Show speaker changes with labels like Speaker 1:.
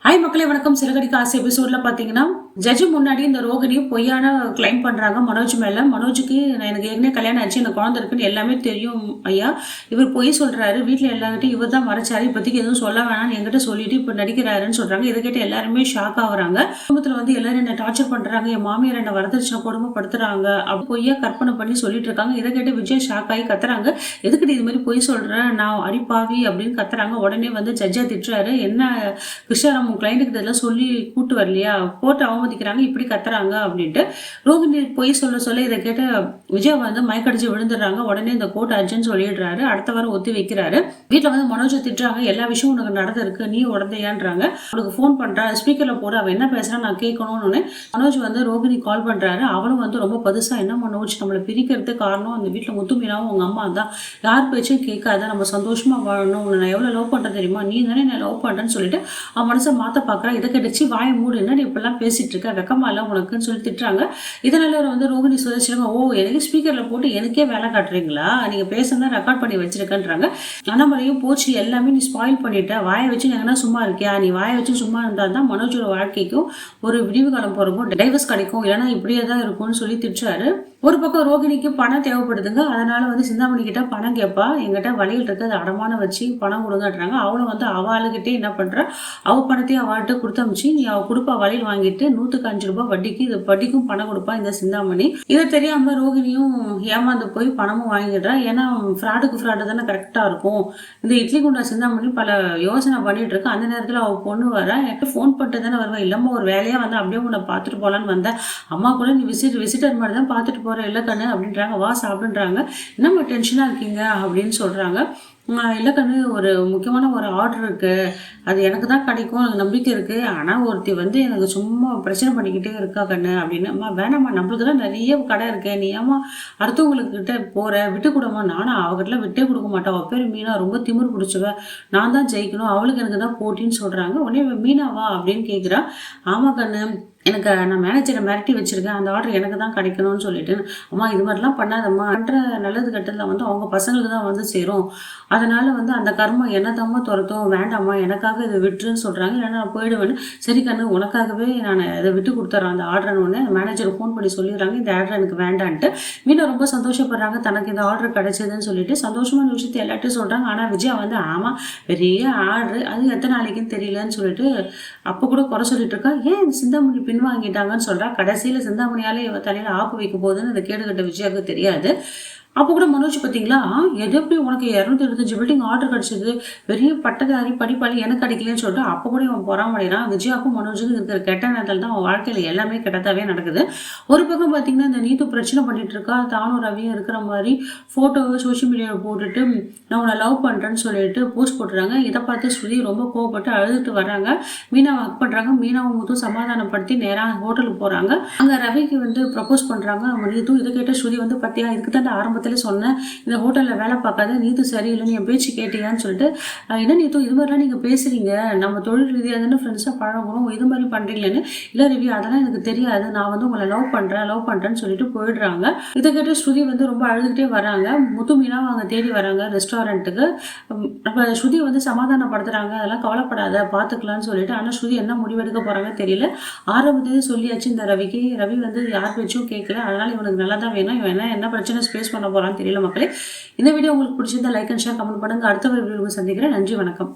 Speaker 1: Hi மக்களே வணக்கம். சிறகடிக்க ஆசை எபிசோட்ல பாத்தீங்கன்னா ஜட்ஜு முன்னாடி இந்த ரோகிணி பொய்யான கிளைம் பண்றாங்க மனோஜ் மேல. மனோஜுக்கு எனக்கு ஏற்கனவே கல்யாணம் ஆச்சு, எனக்கு குழந்தை இருக்குன்னு எல்லாமே தெரியும் ஐயா, இவர் பொய் சொல்றாரு, வீட்டுல எல்லார்கிட்டையும் இவர் தான் மறைச்சாரு, இப்போதைக்கு எதுவும் சொல்ல வேணாம்னு என்கிட்ட சொல்லிட்டு இப்ப நடிக்கிறாருன்னு சொல்றாங்க. இதை கேட்டு எல்லாருமே ஷாக் ஆகுறாங்க. குடும்பத்துல வந்து எல்லாரும் என்ன டார்ச்சர் பண்றாங்க, என் மாமியார் என்ன வரதட்சணை கொடுமைப்படுத்துறாங்க அப்படி பொய்யா கற்பனை பண்ணி சொல்லிட்டு இருக்காங்க. இதை கேட்டு விஜய் ஷாக் ஆகி கத்துறாங்க, எதுக்கிட்ட இது மாதிரி பொய் சொல்றேன் நான் அடிப்பாவி அப்படின்னு கத்துறாங்க. உடனே வந்து ஜட்ஜா திட்டுறாரு, என்ன கிருஷ்ணாராம் உன் கிளைண்ட்டுக்கு இதெல்லாம் சொல்லி கூட்டு வரலையா, போட்டு அவமதிக்கிறாங்க, இப்படி கத்துறாங்க அப்படின்ட்டு. ரோகிணி பொய் சொல்ல இதை கேட்டு விஜய் வந்து மயக்கடிச்சு விழுந்துடுறாங்க. உடனே இந்த கோர்ட் அர்ஜென்ட் சொல்லிடுறாரு, அடுத்த வாரம் ஒத்தி வைக்கிறாரு. வீட்டுல வந்து மனோஜை திட்டுறாங்க, எல்லா விஷயமும் உனக்கு நடந்திருக்கு, நீ உடந்தையான்றாங்க. அவளுக்கு ஃபோன் பண்றா, ஸ்பீக்கர்ல போட அவன் என்ன பேசுறான் நான் கேட்கணும்னு. மனோஜ் வந்து ரோகிணி கால் பண்றாரு. அவளும் வந்து ரொம்ப பதுசா, என்ன மனோஜ் நம்மளை பிரிக்கிறதுக்கு காரணம் அந்த வீட்டுல முத்துமீனாவும் உங்க அம்மா தான், யார் பேச்சும் கேட்காத, நம்ம சந்தோஷமா வாழணும், உன்னை நான் எவ்வளவு லவ் பண்றேன் தெரியுமா, நீ தானே நான் லவ் பண்றேன்னு சொல்லிட்டு அவன் மனசை மாத்த பாக்குறா. இதை கடிச்சு வாயை மூடு, என்ன நீ இப்பெல்லாம் பேசிட்டு இருக்க, வெக்கமா இல்ல உனக்குன்னு சொல்லி திட்டுறாங்க. இதனால வந்து ரோகிணி சொல்லிச்சிருங்க, ஓ எனக்கு ஸ்பீக்கர்ல போட்டு எனக்கே வேலை காட்டுறீங்களா, நீங்க பேசுறதா ரெக்கார்ட் பண்ணி வச்சிருக்கன்றாங்க. அண்ணாமலையும் போச்சு, எல்லாமே நீ ஸ்பாயில் பண்ணிட்ட, வாயை வச்சு எங்கன்னா சும்மா இருக்கியா, நீ வாயை வச்சு சும்மா இருந்தால்தான் மனோஜோட வாழ்க்கைக்கும் ஒரு விடிவு காலம் பிறக்கும், டைவர்ஸ் கிடைக்கும், இல்லைன்னா இப்படியே தான் இருக்கும்னு சொல்லி திட்டுறாரு. ஒரு பக்கம் ரோகிணிக்கு பணம் தேவைப்படுதுங்க, அதனால வந்து சிந்தாமணி கிட்ட பணம் கேட்பா, எங்கிட்ட வழியில் இருக்கு, அதை அடமானம் வச்சு பணம் கொடுங்கன்றாங்க. அவளும் வந்து அவளுக்கிட்டே என்ன பண்றா, அவ பணத்தையும் அவள்கிட்ட கொடுத்தமிச்சு நீ அவ கொடுப்பா வழியில் வாங்கிட்டு 105 ரூபாய் வட்டிக்கு, இது வட்டிக்கும் பணம் கொடுப்பா இந்த சிந்தாமணி. இதை தெரியாம ரோகிணியும் ஏமாந்து போய் பணமும் வாங்கிடுறா. ஏன்னா ஃப்ராடு தானே கரெக்டா இருக்கும். இந்த இட்லி குண்டா சிந்தாமணி பல யோசனை பண்ணிட்டு இருக்கு. அந்த நேரத்துல அவ பொண்ணு வர, ஃபோன் பண்ணிட்டு தானே வருவா, இல்லம்மா ஒரு வேலையா வந்து அப்படியே உன்னை பார்த்துட்டு போலான்னு வந்தேன், அம்மா கூட நீ விசிட்டர் மாதிரி தான் பார்த்துட்டு போற இல்லை கண்ணு அப்படின்றாங்க. வா சாப்பிடுன்றாங்க. என்னம்மா டென்ஷனா இருக்கீங்க அப்படின்னு சொல்றாங்க. இல்லை கண்ணு, ஒரு முக்கியமான ஒரு ஆர்டர் இருக்கு, அது எனக்கு தான் கிடைக்கும் எனக்கு நம்பிக்கை இருக்கு, ஆனா ஒருத்தி வந்து எனக்கு சும்மா பிரச்சனை பண்ணிக்கிட்டே இருக்கா கண்ணு அப்படின்னு. அம்மா வேணாம்மா, நம்மளுக்கு தான் நிறைய கடை இருக்கு, நீ ஏமா அடுத்தவங்களுக்கு கிட்ட போற, விட்டு கொடுமா, நானும் அவகிட்ட விட்டே கொடுக்க மாட்டேன், அவ பேர் மீனா, ரொம்ப திமிர் பிடிச்சவ, நான் தான் ஜெயிக்கணும், அவளுக்கு எனக்கு தான் போட்டின்னு சொல்றாங்க. உடனே மீனாவா அப்படின்னு கேட்குறா. ஆமா கண்ணு, எனக்கு நான் மேனேஜரை மிரட்டி வச்சிருக்கேன், அந்த ஆர்டர் எனக்கு தான் கிடைக்கணும்னு சொல்லிட்டு. அம்மா இது மாதிரிலாம் பண்ணாதம்மா, பண்ற நல்லது கட்டத்தில் வந்து அவங்க பசங்களுக்கு தான் வந்து சேரும், அதனால வந்து அந்த கர்மம் என்னதாம்மா துரத்தும், வேண்டாம்மா எனக்காக இதை விட்டுருன்னு சொல்றாங்க, இல்லைன்னா நான் போயிடுவேன்னு. சரி கண்ணு, உனக்காகவே நான் இதை விட்டு கொடுத்துட்றேன் அந்த ஆர்டர்னு ஒன்று மேனேஜர் ஃபோன் பண்ணி சொல்லிடுறாங்க, இந்த ஆர்டர் எனக்கு வேண்டான்ட்டு. மீனா ரொம்ப சந்தோஷப்படுறாங்க, தனக்கு இந்த ஆர்டர் கிடைச்சதுன்னு சொல்லிட்டு சந்தோஷமான விஷயத்தை எல்லாத்தையும் சொல்றாங்க. ஆனா விஜயா வந்து ஆமா பெரிய ஆர்டர், அது எத்தனை நாளைக்குன்னு தெரியலன்னு சொல்லிட்டு அப்போ கூட குறை சொல்லிட்டு இருக்கா. ஏன் சிந்தாமணி பின்வாங்கிட்டாங்கன்னு சொல்றா. கடைசியில சிந்தாமணியாலே இவ தலையில ஆப்பு வைக்க போகுதுன்னு இந்த கேடுகட்ட விஜயாவுக்கு தெரியாது. அப்போ கூட மனோஜ் பார்த்தீங்களா, எது எப்படி உனக்கு 225 பில்டிங் ஆர்டர் கிடைச்சது, பெரிய பட்டதாரி படிப்பாளி, எனக்கு கிடைக்கலன்னு சொல்லிட்டு அப்போ கூட இவன் பொறாமடைறான். விஜயாவுக்கும் மனோஜுக்கும் இருக்கிற கெட்ட நேரத்தில் தான் அவன் வாழ்க்கையில் எல்லாமே கெட்டதாவே நடக்குது. ஒரு பக்கம் பார்த்தீங்கன்னா இந்த நீத்து பிரச்சனை பண்ணிட்டு இருக்கா, தானும் ரவியும் இருக்கிற மாதிரி ஃபோட்டோவை சோஷியல் மீடியாவில் போட்டுட்டு நான் உன்னை லவ் பண்ணுறேன்னு சொல்லிட்டு போஸ்ட் போட்டுறாங்க. இதை பார்த்து ஸ்ருதி ரொம்ப கோவப்பட்டு அழுதுட்டு வர்றாங்க. மீனாவை ஹக் பண்ணுறாங்க. மீனாவை முத்தும் சமாதானப்படுத்தி நேராக ஹோட்டலுக்கு போகிறாங்க. அங்கே ரவிக்கு வந்து ப்ரப்போஸ் பண்ணுறாங்க நீத்து. இதை கேட்ட ஸ்ருதி வந்து பார்த்தியா, இதுக்கு தான் ஆரம்பத்தில் சொன்னேன் இந்த ஹோட்டல்ல வேலை பார்க்காத, நீத்து சரியில்லைன்னு என் பேச்சு கேட்டியான்னு சொல்லிட்டு. என்ன நீத்து இது மாதிரிலாம் நீங்க பேசுறீங்க, நம்ம தொழில் ரீதியாக தானே ஃப்ரெண்ட்ஸா பழகணும், இது மாதிரி பண்றீங்களேன்னு. இல்லை ரவி அதெல்லாம் எனக்கு தெரியாது, நான் வந்து உங்களை லவ் பண்றேன்னு சொல்லிட்டு போயிடுறாங்க. இதை கேட்டு ஸ்ருதி வந்து ரொம்ப அழுதுகிட்டே வராங்க. முத்துமீனா அவங்க தேடி வராங்க ரெஸ்டாரண்ட்டுக்கு. நம்ம ஸ்ருதி வந்து சமாதானப்படுத்துறாங்க, அதெல்லாம் கவலைப்படாத பார்த்துக்கலாம்னு சொல்லிட்டு. ஆனால் ஸ்ருதி என்ன முடிவெடுக்க போறாங்க தெரியல. ஆரம்பத்திலே சொல்லியாச்சு இந்த ரவிக்கு, ரவி வந்து யார் பேச்சும் கேட்கல, அதனால இவனுக்கு நல்லா தான் வேணும், இவன் என்ன பிரச்சனை ஸ்பேஸ் பண்ண போறான்னு தெரியல. மக்களே, இந்த வீடியோ உங்களுக்கு பிடிச்சிருந்தா லைக் அண்ட் ஷேர் கமெண்ட் பண்ணுங்க. அடுத்த ஒரு வீடியோ சந்திக்கிறேன். நன்றி, வணக்கம்.